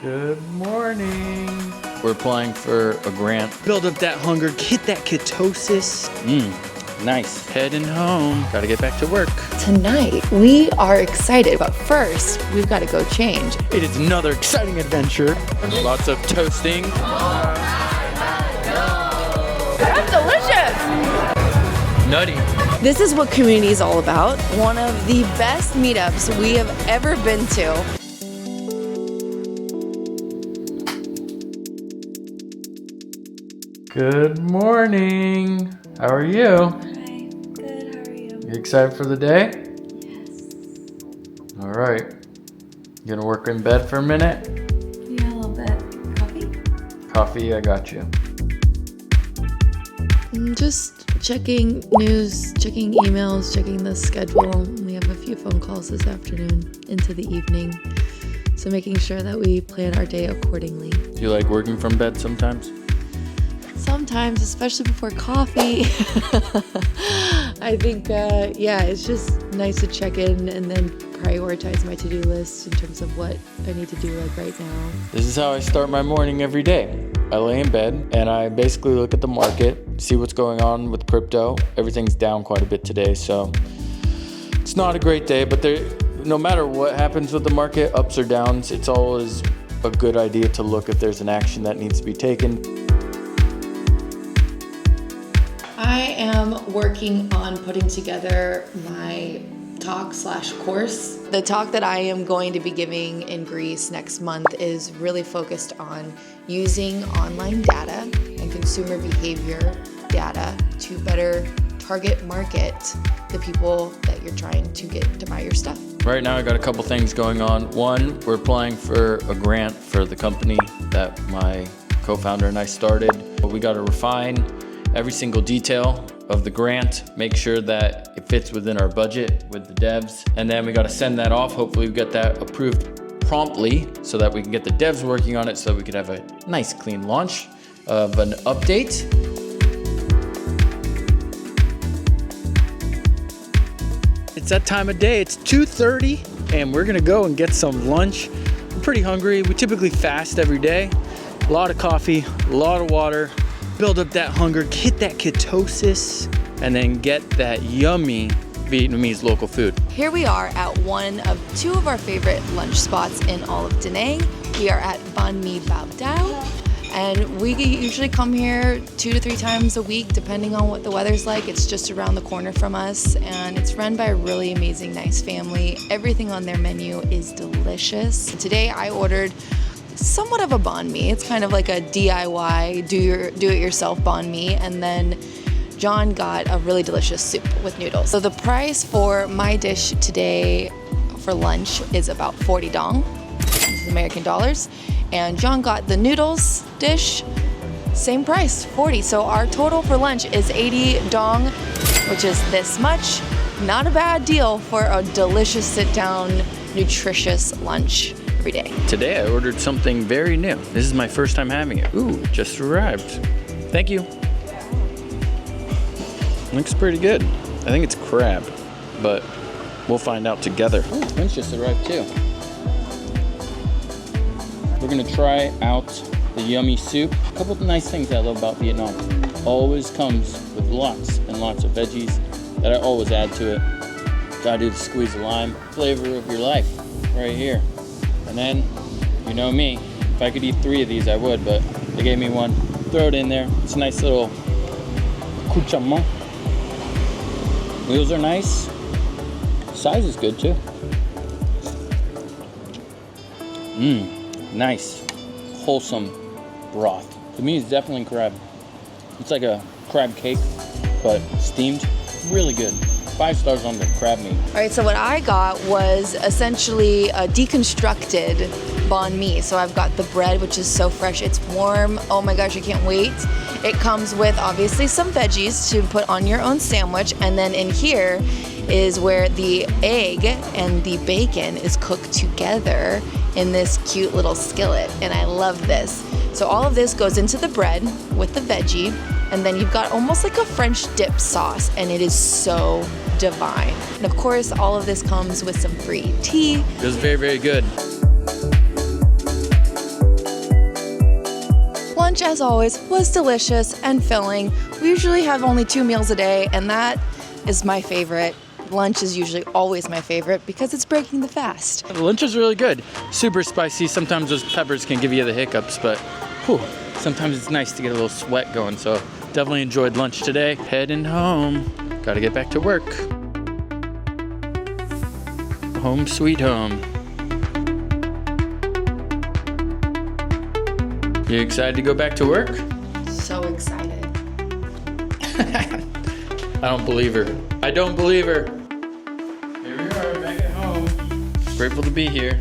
Good morning. We're applying for a grant. Build up that hunger, hit that ketosis. Nice. Heading home. Gotta get back to work. Tonight, we are excited, but first, we've got to go change. It is another exciting adventure. Lots of toasting. That's delicious! Nutty. This is what community is all about. One of the best meetups we have ever been to. Good morning. How are you? Hi, good, how are you? You excited for the day? Yes. All right. You gonna work in bed for a minute? Yeah, a little bit. Coffee? Coffee, I got you. Just checking news, checking emails, checking the schedule. We have a few phone calls this afternoon into the evening. So making sure that we plan our day accordingly. Do you like working from bed sometimes? Sometimes, especially before coffee. I think, it's just nice to check in and then prioritize my to-do list in terms of what I need to do like right now. This is how I start my morning every day. I lay in bed and I basically look at the market, see what's going on with crypto. Everything's down quite a bit today, so it's not a great day, but no matter what happens with the market, ups or downs, it's always a good idea to look if there's an action that needs to be taken. I am working on putting together my talk/course. The talk that I am going to be giving in Greece next month is really focused on using online data and consumer behavior data to better target market the people that you're trying to get to buy your stuff. Right now I got a couple things going on. One, we're applying for a grant for the company that my co-founder and I started. We got to refine every single detail of the grant, make sure that it fits within our budget with the devs, and then we got to send that off. Hopefully we get that approved promptly so that we can get the devs working on it so that we could have a nice clean launch of an update. It's that time of day, it's 2:30 and we're gonna go and get some lunch. I'm pretty hungry. We typically fast every day. A lot of coffee, a lot of water. Build up that hunger, hit that ketosis, and then get that yummy Vietnamese local food. Here we are at one of two of our favorite lunch spots in all of Da Nang. We are at Banh Mi Bao Dao, and we usually come here 2 to 3 times a week, depending on what the weather's like. It's just around the corner from us, and it's run by a really amazing, nice family. Everything on their menu is delicious. Today I ordered somewhat of a banh mi. It's kind of like a DIY, do-it-yourself banh mi, and then John got a really delicious soup with noodles. So the price for my dish today for lunch is about 40 dong, this is American dollars, and John got the noodles dish, same price, 40. So our total for lunch is 80 dong, which is this much. Not a bad deal for a delicious sit-down, nutritious lunch every day. Today I ordered something very new. This is my first time having it. Ooh, just arrived. Thank you. Looks pretty good. I think it's crab, but we'll find out together. Oh, Prince just arrived too. We're gonna try out the yummy soup. A couple of nice things I love about Vietnam. Always comes with lots and lots of veggies that I always add to it. Gotta do the squeeze of lime. Flavor of your life, right here. And then, you know me, if I could eat 3 of these, I would, but they gave me one. Throw it in there. It's a nice little accoutrement. Wheels are nice. Size is good too. Nice, wholesome broth. To me, it's definitely crab. It's like a crab cake, but steamed. Really good. 5 stars on the crab meat. All right, so what I got was essentially a deconstructed banh mi. So I've got the bread, which is so fresh, it's warm. Oh my gosh, I can't wait. It comes with obviously some veggies to put on your own sandwich, and then in here is where the egg and the bacon is cooked together in this cute little skillet, and I love this. So all of this goes into the bread with the veggie, and then you've got almost like a French dip sauce, and it is so divine. And of course, all of this comes with some free tea. It was very, very good. Lunch, as always, was delicious and filling. We usually have only 2 meals a day, and that is my favorite. Lunch is usually always my favorite because it's breaking the fast. The lunch is really good. Super spicy. Sometimes those peppers can give you the hiccups, but whew, sometimes it's nice to get a little sweat going. So definitely enjoyed lunch today. Heading home. Gotta get back to work. Home sweet home. You excited to go back to work? So excited. I don't believe her. I don't believe her. Here we are, back at home. Grateful to be here.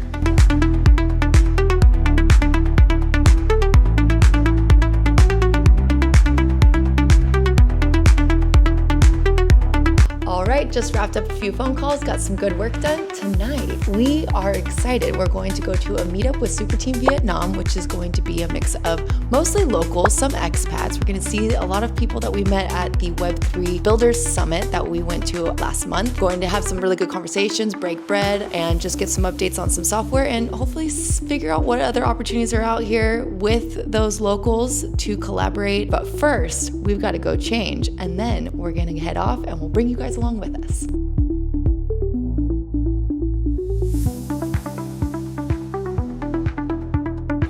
All right, just wrapped up a few phone calls, got some good work done. Tonight, we are excited. We're going to go to a meetup with Super Team Vietnam, which is going to be a mix of mostly locals, some expats. We're going to see a lot of people that we met at the Web3 Builders Summit that we went to last month. Going to have some really good conversations, break bread, and just get some updates on some software and hopefully figure out what other opportunities are out here with those locals to collaborate. But first, we've got to go change, and then we're going to head off and we'll bring you guys along with us.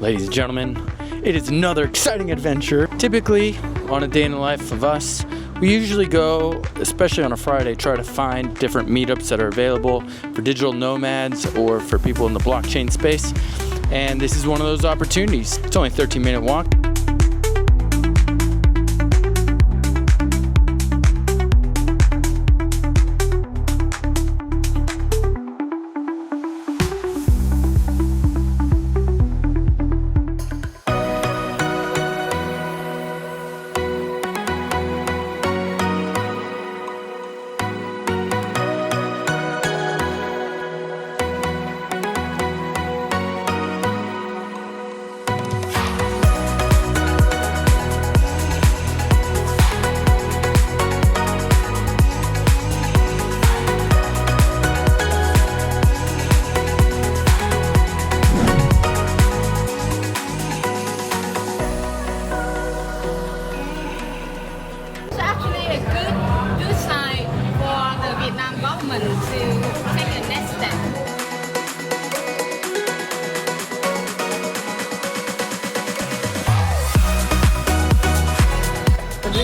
Ladies and gentlemen, it is another exciting adventure. Typically, on a day in the life of us, we usually go, especially on a Friday, try to find different meetups that are available for digital nomads or for people in the blockchain space. And this is one of those opportunities. It's only a 13-minute walk.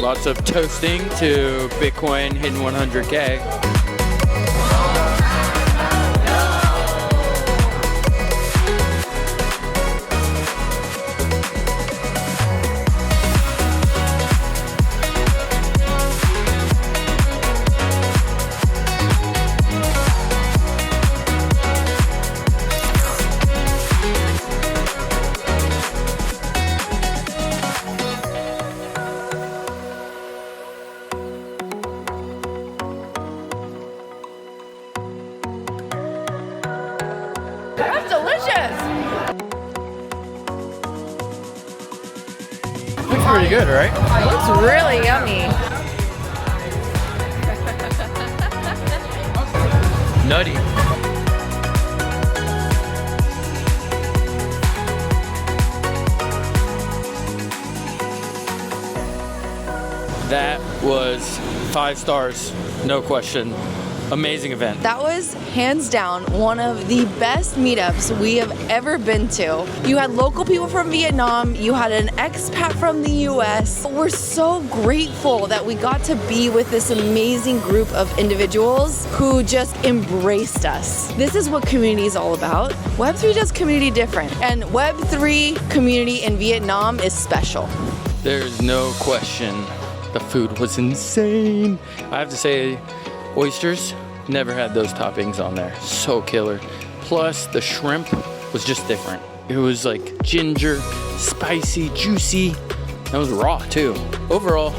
Lots of toasting to Bitcoin hitting 100K. That's delicious! Looks pretty good, right? It looks really yummy. Nutty. That was 5 stars, no question. Amazing event. That was hands down one of the best meetups we have ever been to. You had local people from Vietnam, you had an expat from the US. We're so grateful that we got to be with this amazing group of individuals who just embraced us. This is what community is all about. Web3 does community different, and Web3 community in Vietnam is special. There's no question. The food was insane. I have to say, oysters, never had those toppings on there. So killer. Plus, the shrimp was just different. It was like ginger, spicy, juicy. That was raw too. Overall,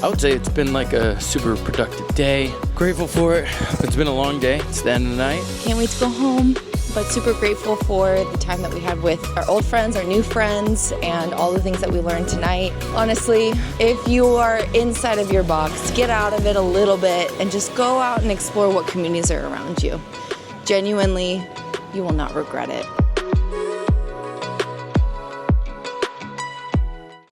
I would say it's been like a super productive day. Grateful for it. It's been a long day. It's the end of the night. Can't wait to go home, but super grateful for the time that we had with our old friends, our new friends, and all the things that we learned tonight. Honestly, if you are inside of your box, get out of it a little bit and just go out and explore what communities are around you. Genuinely, you will not regret it.